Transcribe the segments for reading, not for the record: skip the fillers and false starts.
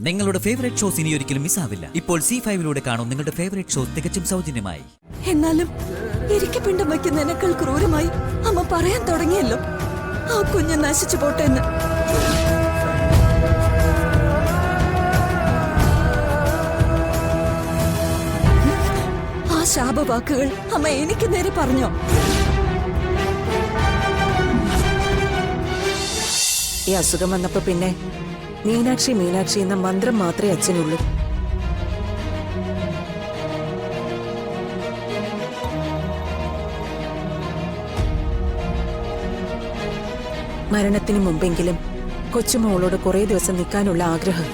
നിങ്ങളുടെ favourite shows ഇനി ഒരിക്കലും മിസ്സാവില്ല. ഇപ്പോൾ C5 കാണും നിങ്ങളുടെ ഫേവറേറ്റ് ഷോസ് തികച്ചും സൗജന്യമായി. എന്നാലും ഇരിക്കപ്പിണ്ടം വയ്ക്കുന്നതിനേക്കാൾ ക്രൂരമായി അമ്മ പറയാൻ തുടങ്ങിയല്ലോ, ആ കുഞ്ഞ് നശിച്ചു പോട്ടെ എന്ന്. ആ ശാപവാക്കുകൾ അമ്മ എനിക്ക് നേരെ പറഞ്ഞോ? ഈ അസുഖം വന്നപ്പോ പിന്നെ മീനാക്ഷി മീനാക്ഷി എന്ന മന്ത്രം മാത്രമേ അച്ഛനുള്ളൂ. മരണത്തിന് മുമ്പെങ്കിലും കൊച്ചുമോളോട് കുറെ ദിവസം നിൽക്കാനുള്ള ആഗ്രഹം.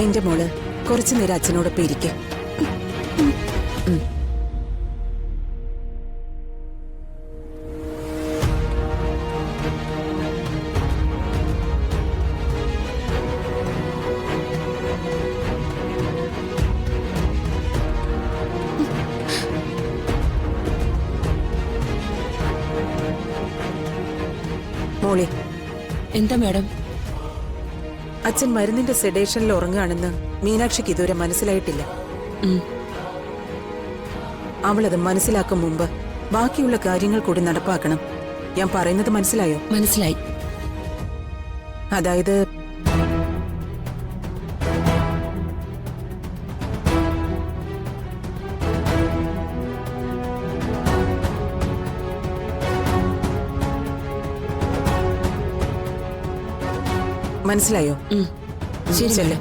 എന്റെ മോള് കുറച്ചു നേരം അച്ഛനോടൊപ്പം ഇരിക്കെ. മോളെ, എന്താ മാഡം? അച്ഛൻ മരുന്നിന്റെ സെഡേഷനിൽ ഉറങ്ങുകയാണെന്ന് മീനാക്ഷിക്ക് ഇതുവരെ മനസ്സിലായിട്ടില്ല. അവളത് മനസ്സിലാക്കും മുമ്പ് ബാക്കിയുള്ള കാര്യങ്ങൾ കൂടി നടപ്പാക്കണം. ഞാൻ പറയുന്നത് മനസ്സിലായോ? മനസ്സിലായി. അതായത് മനസ്സിലായോ? ശരി.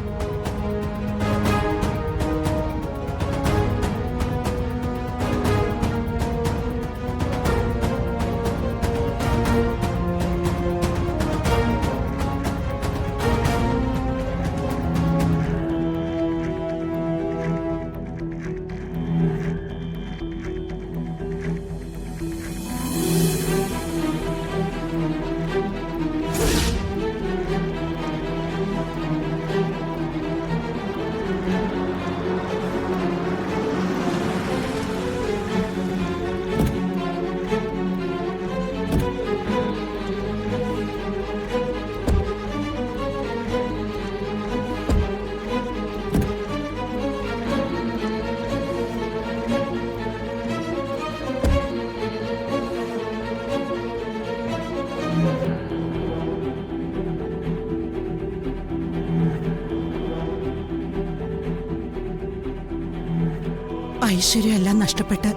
ഐശ്വര്യമെല്ലാം നഷ്ടപ്പെട്ട്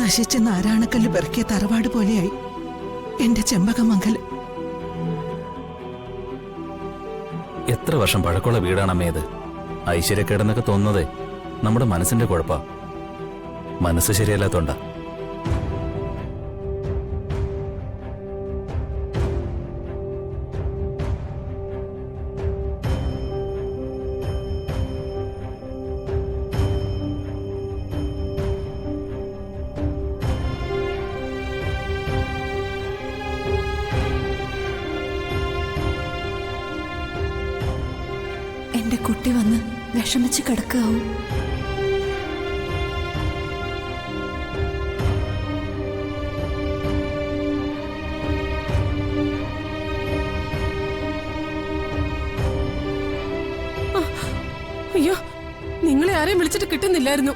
നശിച്ച നാരായണക്കല്ല് പെറുക്കിയ തറവാട് പോലെയായി എന്റെ ചെമ്പകമംഗലം. എത്ര വർഷം പഴക്കമുള്ള വീടാണമ്മേത്. ഐശ്വര്യക്കേടെന്നൊക്കെ തോന്നുന്നതേ നമ്മുടെ മനസ്സിന്റെ കുഴപ്പാ. മനസ്സ് ശരിയല്ലാത്തോണ്ടാ. എന്റെ കുട്ടി വന്ന് വിഷമിച്ച് കിടക്കാവും. അയ്യോ, നിങ്ങളെ ആരെയും വിളിച്ചിട്ട് കിട്ടുന്നില്ലായിരുന്നു.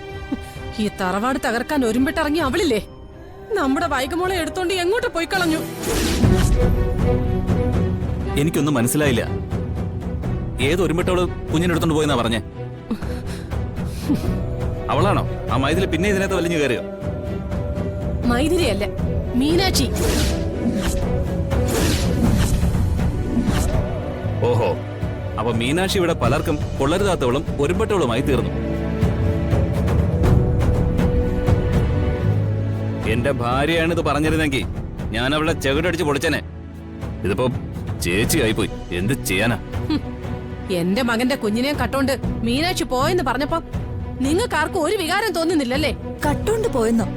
ഈ തറവാട് തകർക്കാൻ ഒരുമ്പിട്ടിറങ്ങി അവളില്ലേ, നമ്മുടെ വൈകമോളെ എടുത്തോണ്ട് എങ്ങോട്ട് പോയി കളഞ്ഞു. എനിക്കൊന്നും മനസ്സിലായില്ല. ഏതൊരുമിട്ടവള് കുഞ്ഞിനെടുത്തോണ്ട് പോയെന്നാ പറഞ്ഞേ? അവളാണോ ആ മൈഥിലി പിന്നെ ഇതിനകത്ത് വലിഞ്ഞു കയറിയോ? മൈഥിലിയല്ല, മീനാക്ഷി. ഓഹോ, അപ്പൊ മീനാക്ഷി ഇവിടെ പലർക്കും കൊള്ളരുതാത്തവളും ഒരുമ്പെട്ടവളുമായി തീർന്നു. എന്റെ ഭാര്യയാണിത് പറഞ്ഞിരുന്നെങ്കിൽ ഞാൻ അവളെ ചെകിടടിച്ച് പൊളിച്ചനെ. ഇതിപ്പോ ചേച്ചിയായിപ്പോയി. എന്ത് ചെയ്യാനാ? എന്റെ മകന്റെ കുഞ്ഞിനെ കട്ടോണ്ട് മീനാക്ഷി പോയെന്ന് പറഞ്ഞപ്പോ നിങ്ങൾക്കാർക്കും ഒരു വികാരം തോന്നുന്നില്ലല്ലേ? കട്ടോണ്ട് പോയെന്നോ?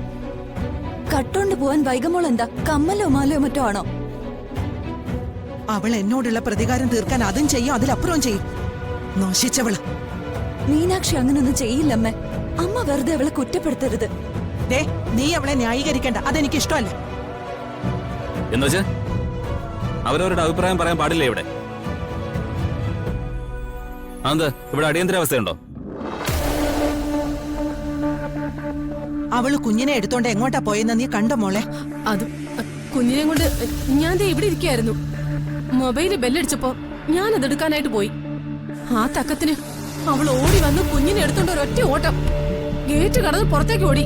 കട്ടോണ്ട് പോവാൻ വൈകമോൾ എന്താ കമ്മലോ മാലയോ മറ്റോ ആണോ? അവൾ എന്നോടുള്ള പ്രതികാരം തീർക്കാൻ അതും ചെയ്യും, അതിലപ്പുറവും ചെയ്യും. നശിച്ചവള്. മീനാക്ഷി അങ്ങനൊന്നും ചെയ്യില്ലമ്മേ. അമ്മ വെറുതെ അവളെ കുറ്റപ്പെടുത്തരുത്. ദേ, നീ അവളെ ന്യായീകരിക്കണ്ട, അതെനിക്ക് ഇഷ്ടമല്ല. എന്നുവെച്ചാ അവരവരുടെ അഭിപ്രായം പറയാൻ പാടില്ലേ ഇവിടെ? അതെന്താ ഇവിടെ അടിയന്തരാവസ്ഥയുണ്ടോ? അവള് കുഞ്ഞിനെ എടുത്തോണ്ട് എങ്ങോട്ടാ പോയെന്ന് നീ കണ്ടോ മോളെ? അത് കുഞ്ഞിനെ കൊണ്ട് ഞാൻ ദേ ഇവിടെ ഇരിക്കായിരുന്നു. മൊബൈല് ബെല്ലടിച്ചപ്പോ ഞാൻ അതെടുക്കാനായിട്ട് പോയി. ആ തക്കത്തിന് അവൾ ഓടി വന്ന് കുഞ്ഞിനെ എടുത്തോണ്ട് ഒരൊറ്റ ഓട്ടം. ഗേറ്റ് കടന്ന് പുറത്തേക്ക് ഓടി.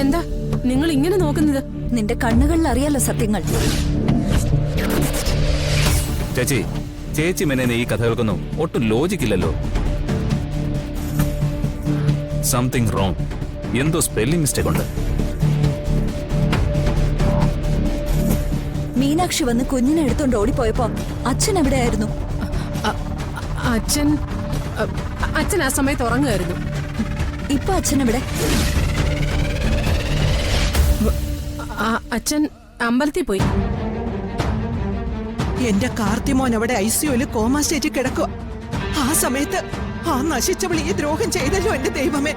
എന്താ നിങ്ങൾ ഇങ്ങനെ നോക്കുന്നത്? നിന്റെ കണ്ണുകളിൽ അറിയാലോ സത്യങ്ങൾ. ചേച്ചി മെനേനെ ഈ കഥകൾക്കൊന്നും ഒട്ടും ലോജിക്കില്ലല്ലോ. Something wrong. എന്തോ സ്പെല്ലിംഗ് മിസ്റ്റേക്ക് ഉണ്ട്. മീനാക്ഷി വന്ന് കുഞ്ഞിനെ എടുത്തോണ്ട് ഓടിപ്പോയപ്പോ അച്ഛൻ എവിടെയായിരുന്നു? അച്ഛൻ ആ സമയത്ത് ഉറങ്ങുമായിരുന്നു. ഇപ്പൊ അച്ഛൻ എവിടെ? അച്ഛൻ അമ്പലത്തിൽ പോയി. എന്റെ കാർത്തിമോൻ അവിടെ ICUല് കോമ സ്റ്റേജിൽ കിടക്കുക. ആ സമയത്ത് ആ നശിച്ചവൾ ഈ ദ്രോഹം ചെയ്തല്ലോ എന്റെ ദൈവമേ.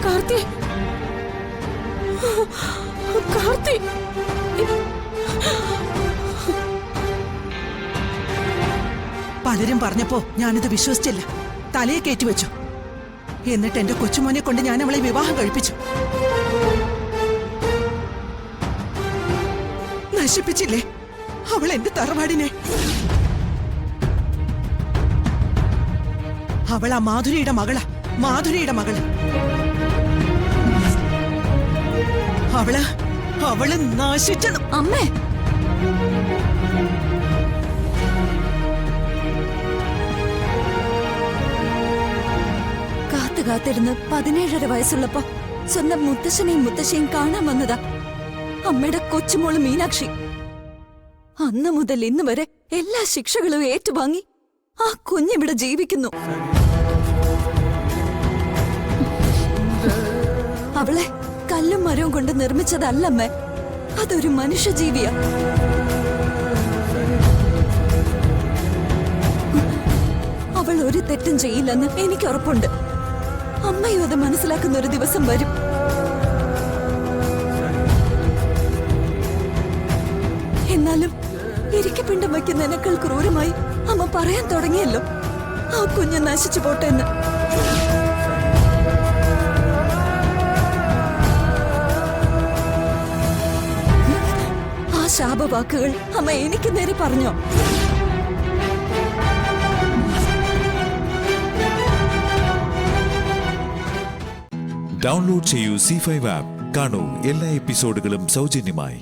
കാർത്തി, കാർത്തി, പലരും പറഞ്ഞപ്പോ ഞാനിത് വിശ്വസിച്ചില്ല. തലയെ കയറ്റിവെച്ചു. എന്നിട്ട് എന്റെ കൊച്ചുമോനെ കൊണ്ട് ഞാൻ അവളെ വിവാഹം കഴിപ്പിച്ചു. നശിപ്പിച്ചില്ലേ അവൾ എന്റെ തറവാടിനെ? അവൾ ആ മാധുരിയുടെ മകളാ. മാധുരിയുടെ മകള്. അവള് നശിച്ചത്. അമ്മേ, കാത്തിരുന്ന് 17.5 വയസ്സുള്ളപ്പോ സ്വന്തം മുത്തശ്ശനെയും മുത്തശ്ശിയും കാണാൻ വന്നതാ അമ്മയുടെ കൊച്ചുമോള് മീനാക്ഷി. അന്ന് മുതൽ ഇന്ന് വരെ എല്ലാ ശിക്ഷകളും ഏറ്റുവാങ്ങി ആ കുഞ്ഞിവിടെ ജീവിക്കുന്നു. അവളെ കല്ലും മരവും കൊണ്ട് നിർമ്മിച്ചതല്ലമ്മേ, അതൊരു മനുഷ്യജീവിയാ. അവൾ ഒരു തെറ്റും ചെയ്യില്ലെന്ന് എനിക്ക് ഉറപ്പുണ്ട്. അമ്മയും അത് മനസ്സിലാക്കുന്ന ഒരു ദിവസം വരും. എന്നാലും ഇരിക്കപ്പിണ്ടം വയ്ക്കുന്നതിനേക്കാൾ ക്രൂരമായി അമ്മ പറയാൻ തുടങ്ങിയല്ലോ ആ കുഞ്ഞ് നശിച്ചു പോട്ടെ എന്ന്. ആ ശാപവാക്കുകൾ അമ്മ എനിക്ക് നേരെ പറഞ്ഞോ? ഡൗൺലോഡ് ചെയ്യൂ C5 ആപ്പ്. കാണൂ എല്ലാ എപ്പിസോഡുകളും സൗജന്യമായി.